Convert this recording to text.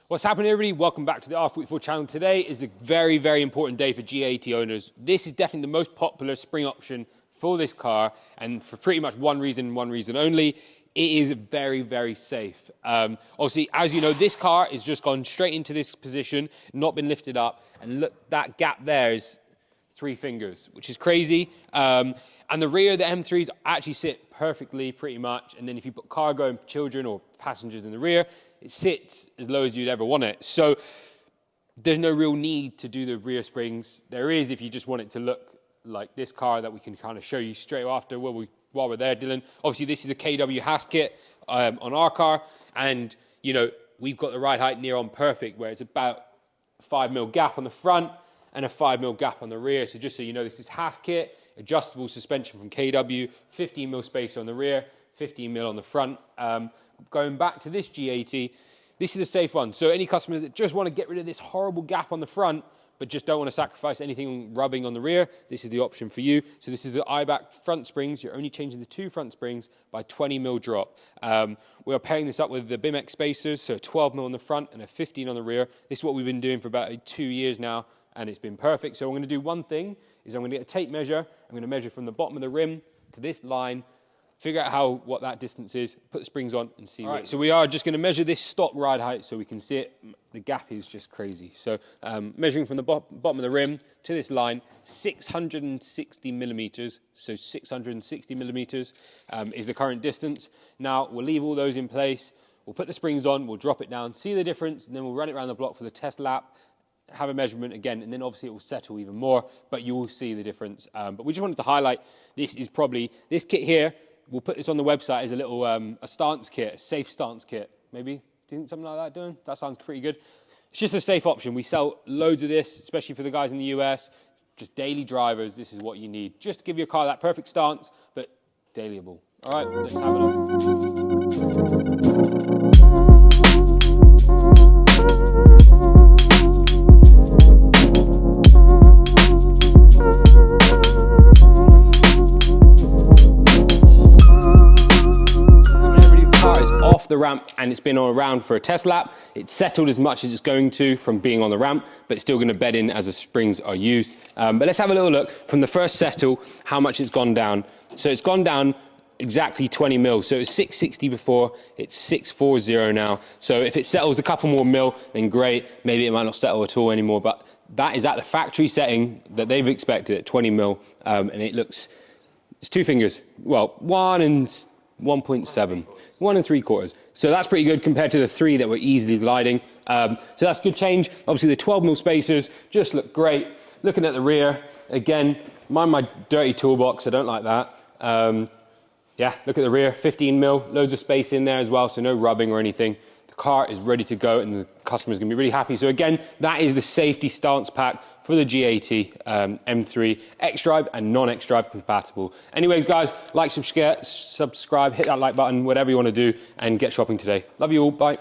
What's happening, everybody? Welcome back to the R44 channel. Today is a very, very important day for G80 owners. This is definitely the most popular spring option for this car, and for pretty much one reason only. It is very, very safe. Obviously, as you know, this car has just gone straight into this position, not been lifted up, and look, that gap there is 3 fingers, which is crazy. And the rear of the M3s actually sit perfectly, pretty much. And then if you put cargo and children or passengers in the rear, it sits as low as you'd ever want it. So there's no real need to do the rear springs. There is if you just want it to look like this car that we can kind of show you straight after while we're there, Dylan. Obviously, this is a KW Haas kit on our car. And, you know, we've got the ride height near on perfect, where it's about a 5mm gap on the front and a 5mm gap on the rear. So just so you know, this is Haas kit, adjustable suspension from KW, 15mm spacer on the rear, 15mm on the front. Going back to this G80, this is a safe one. So any customers that just want to get rid of this horrible gap on the front, but just don't want to sacrifice anything rubbing on the rear, this is the option for you. So this is the Eibach front springs. You're only changing the 2 front springs by 20mm drop. We are pairing this up with the BIMX spacers, so 12mm on the front and a 15 on the rear. This is what we've been doing for about 2 years now, and it's been perfect. So I'm going to do one thing, is I'm going to get a tape measure. I'm going to measure from the bottom of the rim to this line, figure out what that distance is, put the springs on and see. All right, so we are just going to measure this stock ride height so we can see it. The gap is just crazy. So measuring from the bottom of the rim to this line, 660 millimeters. So 660 millimeters is the current distance. Now we'll leave all those in place. We'll put the springs on, we'll drop it down, see the difference, and then we'll run it around the block for the test lap, have a measurement again, and then obviously it will settle even more, but you will see the difference. But we just wanted to highlight, this is probably, this kit here, we'll put this on the website as a little a stance kit, a safe stance kit. Maybe, do you think something like that, Dylan? That sounds pretty good. It's just a safe option. We sell loads of this, especially for the guys in the US, just daily drivers. This is what you need, just to give your car that perfect stance, but dailyable. All right, let's have a look. The ramp, and it's been around for a test lap. It's settled as much as it's going to from being on the ramp, but it's still going to bed in as the springs are used. But let's have a little look from the first settle, how much it's gone down. So it's gone down exactly 20mm. So it was 660 before, it's 640 now. So if it settles a couple more mil, then great. Maybe it might not settle at all anymore, but that is at the factory setting that they've expected at 20mm. And it looks, it's 2 fingers. Well, 1 and 1.7, 1 3/4. So that's pretty good compared to the 3 that were easily gliding. So that's good change. Obviously the 12mm spacers just look great. Looking at the rear, again, mind my dirty toolbox, I don't like that. Yeah, look at the rear, 15mm, loads of space in there as well, so no rubbing or anything. The car is ready to go and the customer's gonna be really happy. So again, that is the safety stance pack for the G80 M3, X-Drive and non-X-Drive compatible. Anyways, guys, like, subscribe, hit that like button, whatever you want to do, and get shopping today. Love you all, bye.